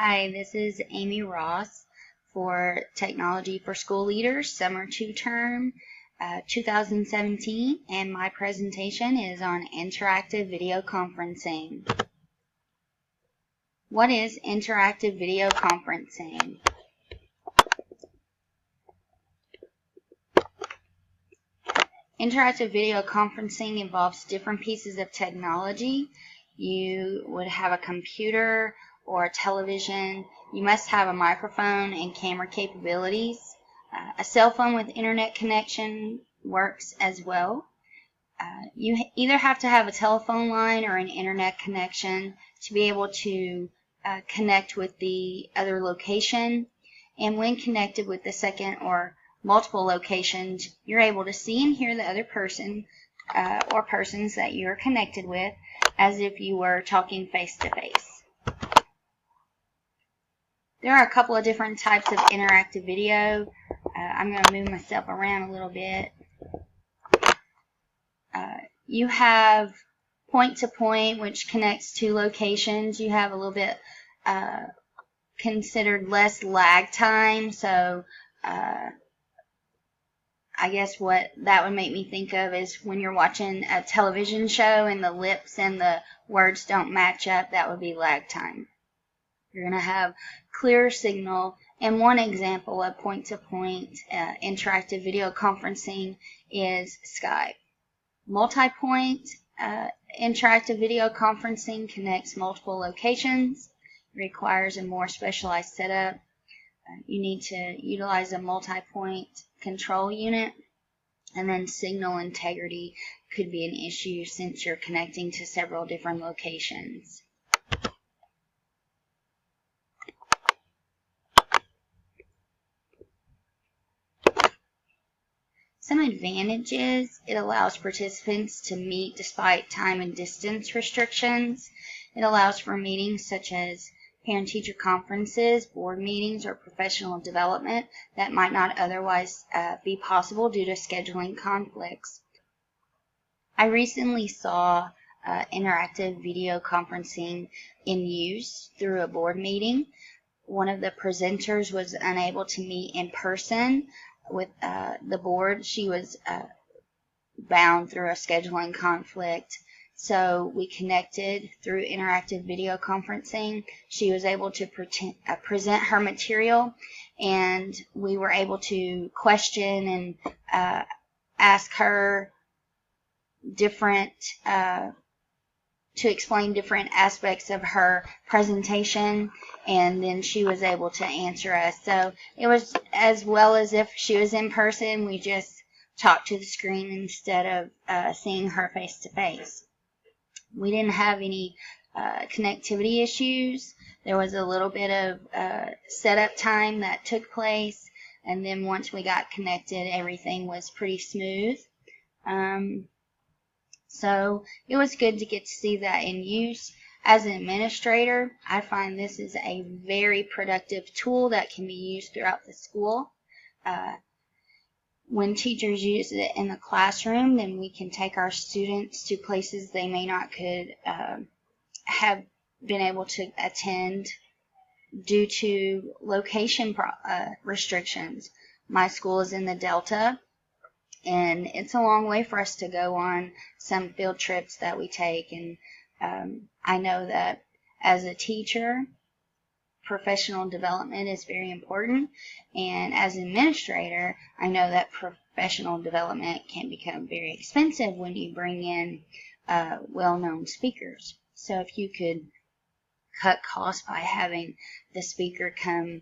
Hi, this is Amy Ross for Technology for School Leaders Summer 2 Term 2017, and my presentation is on interactive video conferencing. What is interactive video conferencing? Interactive video conferencing involves different pieces of technology. You would have a computer or a television. You must have a microphone and camera capabilities. A cell phone with internet connection works as well. You either have to have a telephone line or an internet connection to be able to connect with the other location. And when connected with the second or multiple locations, you're able to see and hear the other person or persons that you're connected with as if you were talking face to face. There are a couple of different types of interactive video. I'm going to move myself around a little bit. You have point-to-point, which connects two locations. You have a little bit considered less lag time, so I guess what that would make me think of is when you're watching a television show and the lips and the words don't match up, that would be lag time. You're going to have clear signal, and one example of point-to-point interactive video conferencing is Skype. Multi-point interactive video conferencing connects multiple locations, requires a more specialized setup. You need to utilize a multi-point control unit, and then signal integrity could be an issue since you're connecting to several different locations. Some advantages: it allows participants to meet despite time and distance restrictions. It allows for meetings such as parent-teacher conferences, board meetings, or professional development that might not otherwise be possible due to scheduling conflicts. I recently saw interactive video conferencing in use through a board meeting. One of the presenters was unable to meet in person with the board. She was bound through a scheduling conflict. So we connected through interactive video conferencing. She was able to present her material, and we were able to question and ask her different to explain different aspects of her presentation, and then she was able to answer us. So it was as well as if she was in person. We just talked to the screen instead of seeing her face to face. We didn't have any connectivity issues. There was a little bit of setup time that took place, and then once we got connected, everything was pretty smooth. So it was good to get to see that in use. As an administrator, I find this is a very productive tool that can be used throughout the school. When teachers use it in the classroom, then we can take our students to places they may not could have been able to attend due to location restrictions. My school is in the Delta, and it's a long way for us to go on some field trips that we take. And I know that as a teacher, professional development is very important. And as an administrator, I know that professional development can become very expensive when you bring in well-known speakers. So if you could cut costs by having the speaker come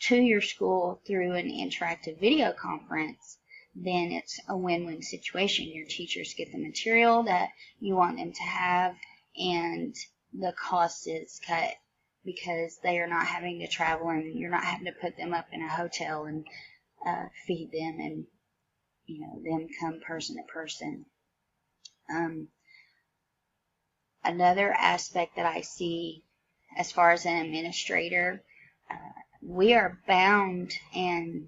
to your school through an interactive video conference, then it's a win-win situation. Your teachers get the material that you want them to have, and the cost is cut because they are not having to travel, and you're not having to put them up in a hotel and feed them and them come person to person. Another aspect that I see as far as an administrator, we are bound and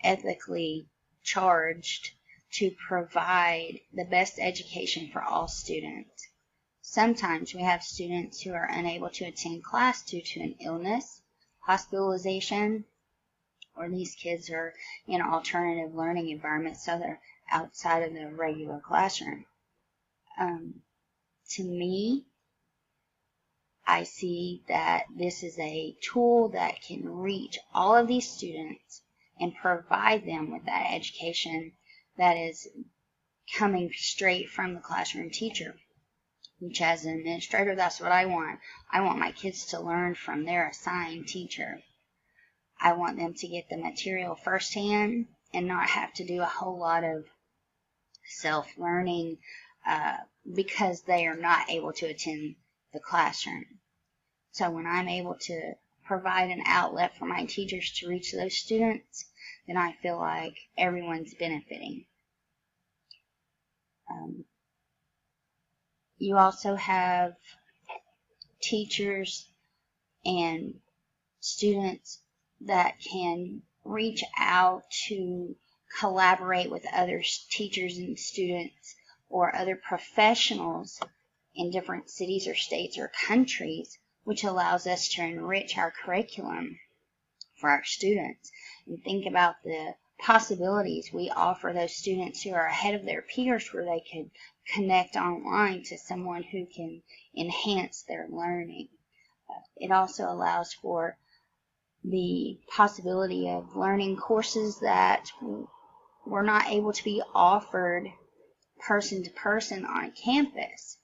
ethically charged to provide the best education for all students. Sometimes we have students who are unable to attend class due to an illness, hospitalization, or these kids are in alternative learning environments, so they're outside of the regular classroom. To me, I see that this is a tool that can reach all of these students and provide them with that education that is coming straight from the classroom teacher, which as an administrator, that's what I want. I want my kids to learn from their assigned teacher. I want them to get the material firsthand and not have to do a whole lot of self-learning because they are not able to attend the classroom. So when I'm able to provide an outlet for my teachers to reach those students, then I feel like everyone's benefiting. You also have teachers and students that can reach out to collaborate with other teachers and students or other professionals in different cities or states or countries, which allows us to enrich our curriculum for our students. And think about the possibilities we offer those students who are ahead of their peers, where they could connect online to someone who can enhance their learning. It also allows for the possibility of learning courses that were not able to be offered person to person on campus.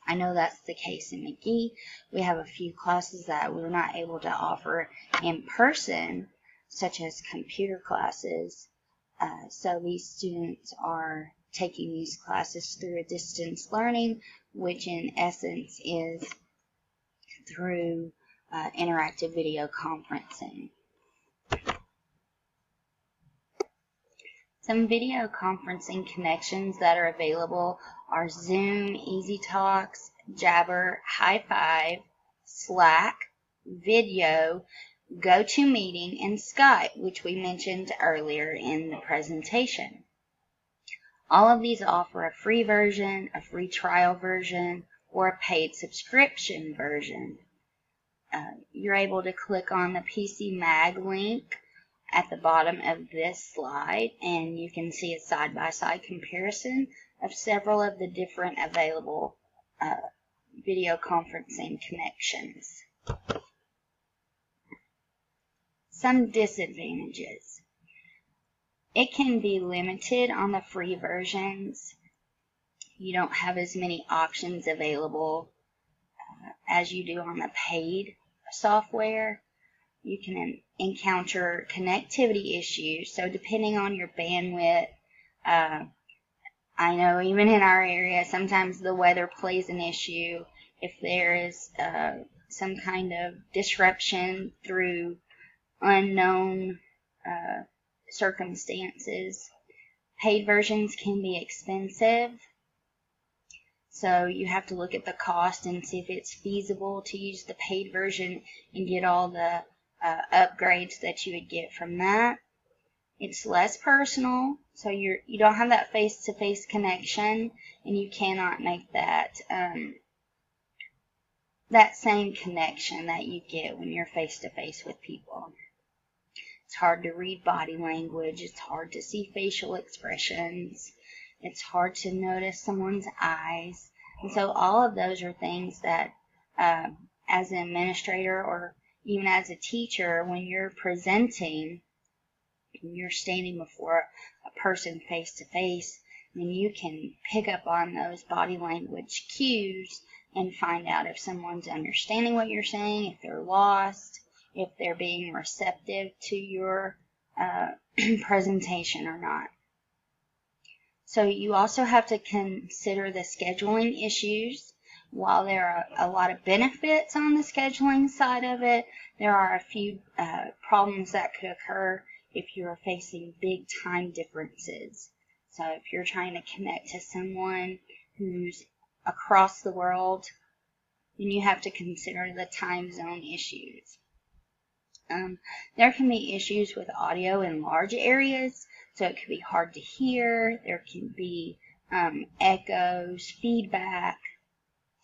I know that's the case in McGee. We have a few classes that we're not able to offer in person, such as computer classes. So these students are taking these classes through a distance learning, which in essence is through interactive video conferencing. Some video conferencing connections that are available are Zoom, EasyTalks, Jabber, High5, Slack, Video, GoToMeeting, and Skype, which we mentioned earlier in the presentation. All of these offer a free version, a free trial version, or a paid subscription version. You're able to click on the PC Mag link at the bottom of this slide, and you can see a side-by-side comparison of several of the different available video conferencing connections. Some disadvantages. It can be limited on the free versions. You don't have as many options available as you do on the paid software. You can encounter connectivity issues. So depending on your bandwidth, I know even in our area, sometimes the weather plays an issue. If there is some kind of disruption through unknown circumstances, paid versions can be expensive. So you have to look at the cost and see if it's feasible to use the paid version and get all the upgrades that you would get from that. It's less personal, so you don't have that face-to-face connection, and you cannot make that that same connection that you get when you're face-to-face with people. It's hard to read body language. It's hard to see facial expressions. It's hard to notice someone's eyes. And so all of those are things that as an administrator or even as a teacher, when you're presenting, when you're standing before a person face to face, then you can pick up on those body language cues and find out if someone's understanding what you're saying, if they're lost, if they're being receptive to your presentation or not. So you also have to consider the scheduling issues. While there are a lot of benefits on the scheduling side of it, there are a few problems that could occur if you're facing big time differences. So if you're trying to connect to someone who's across the world, then you have to consider the time zone issues. There can be issues with audio in large areas, so it could be hard to hear. There can be echoes, feedback.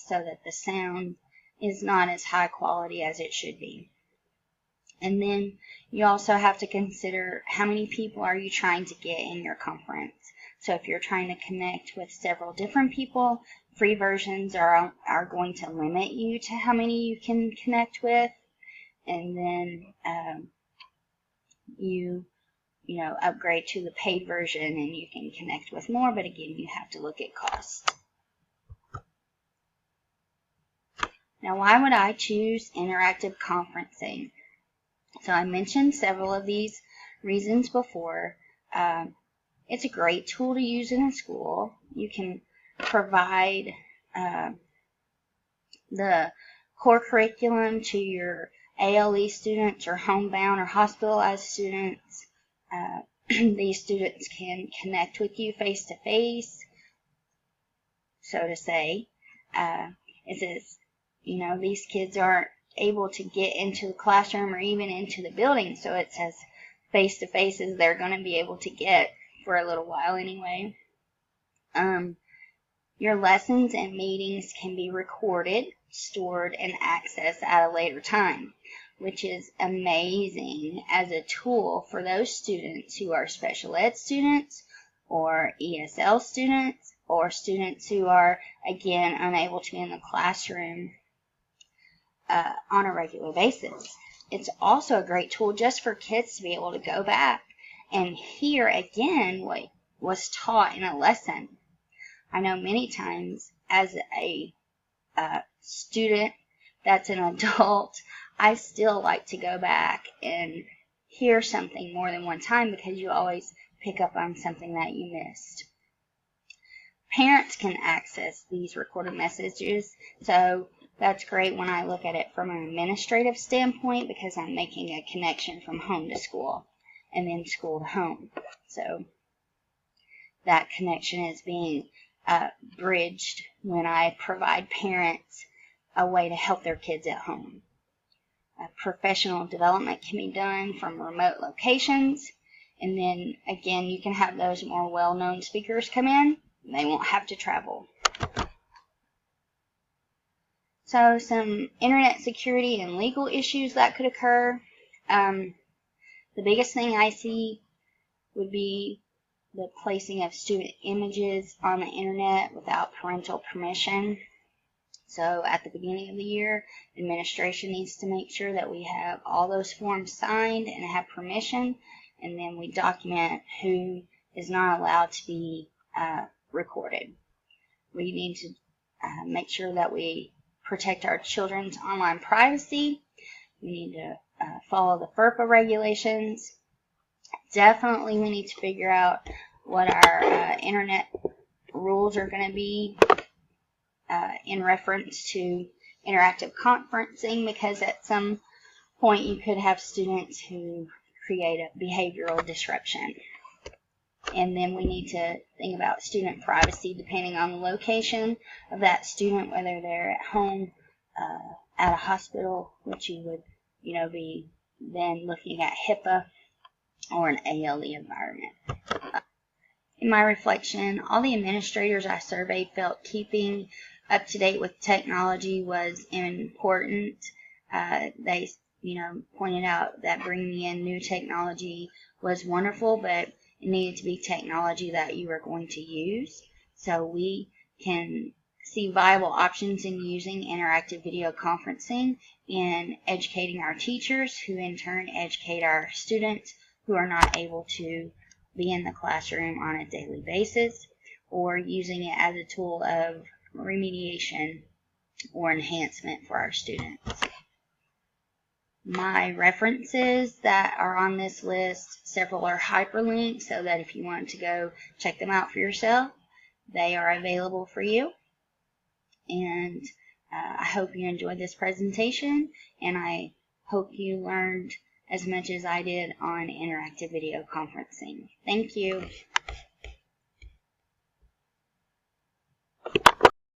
so that the sound is not as high quality as it should be. And then you also have to consider how many people are you trying to get in your conference. So if you're trying to connect with several different people, free versions are going to limit you to how many you can connect with. And then you upgrade to the paid version and you can connect with more, but again, you have to look at cost. Now, why would I choose interactive conferencing? So I mentioned several of these reasons before. It's a great tool to use in a school. You can provide the core curriculum to your ALE students or homebound or hospitalized students. These students can connect with you face to face, so to say. These kids aren't able to get into the classroom or even into the building, so it's as face to face as they're going to be able to get for a little while anyway. Your lessons and meetings can be recorded, stored, and accessed at a later time, which is amazing as a tool for those students who are special ed students or ESL students or students who are, again, unable to be in the classroom on a regular basis. It's also a great tool just for kids to be able to go back and hear again what was taught in a lesson. I know many times as a student that's an adult, I still like to go back and hear something more than one time because you always pick up on something that you missed. Parents can access these recorded messages, so that's great when I look at it from an administrative standpoint because I'm making a connection from home to school and then school to home. So that connection is being bridged when I provide parents a way to help their kids at home. Professional development can be done from remote locations, and then again you can have those more well-known speakers come in. They won't have to travel. So some internet security and legal issues that could occur. The biggest thing I see would be the placing of student images on the internet without parental permission. So at the beginning of the year, administration needs to make sure that we have all those forms signed and have permission, and then we document who is not allowed to be recorded. We need to make sure that we protect our children's online privacy. We need to follow the FERPA regulations. Definitely we need to figure out what our internet rules are going to be in reference to interactive conferencing, because at some point you could have students who create a behavioral disruption. And then we need to think about student privacy depending on the location of that student, whether they're at home, at a hospital, which you would be then looking at HIPAA, or an ALE environment. In my reflection, all the administrators I surveyed felt keeping up to date with technology was important. They pointed out that bringing in new technology was wonderful, but it needed to be technology that you were going to use. So we can see viable options in using interactive video conferencing and educating our teachers, who in turn educate our students who are not able to be in the classroom on a daily basis, or using it as a tool of remediation or enhancement for our students. My references that are on this list, several are hyperlinked, so that if you want to go check them out for yourself, they are available for you. And I hope you enjoyed this presentation, and I hope you learned as much as I did on interactive video conferencing. Thank you.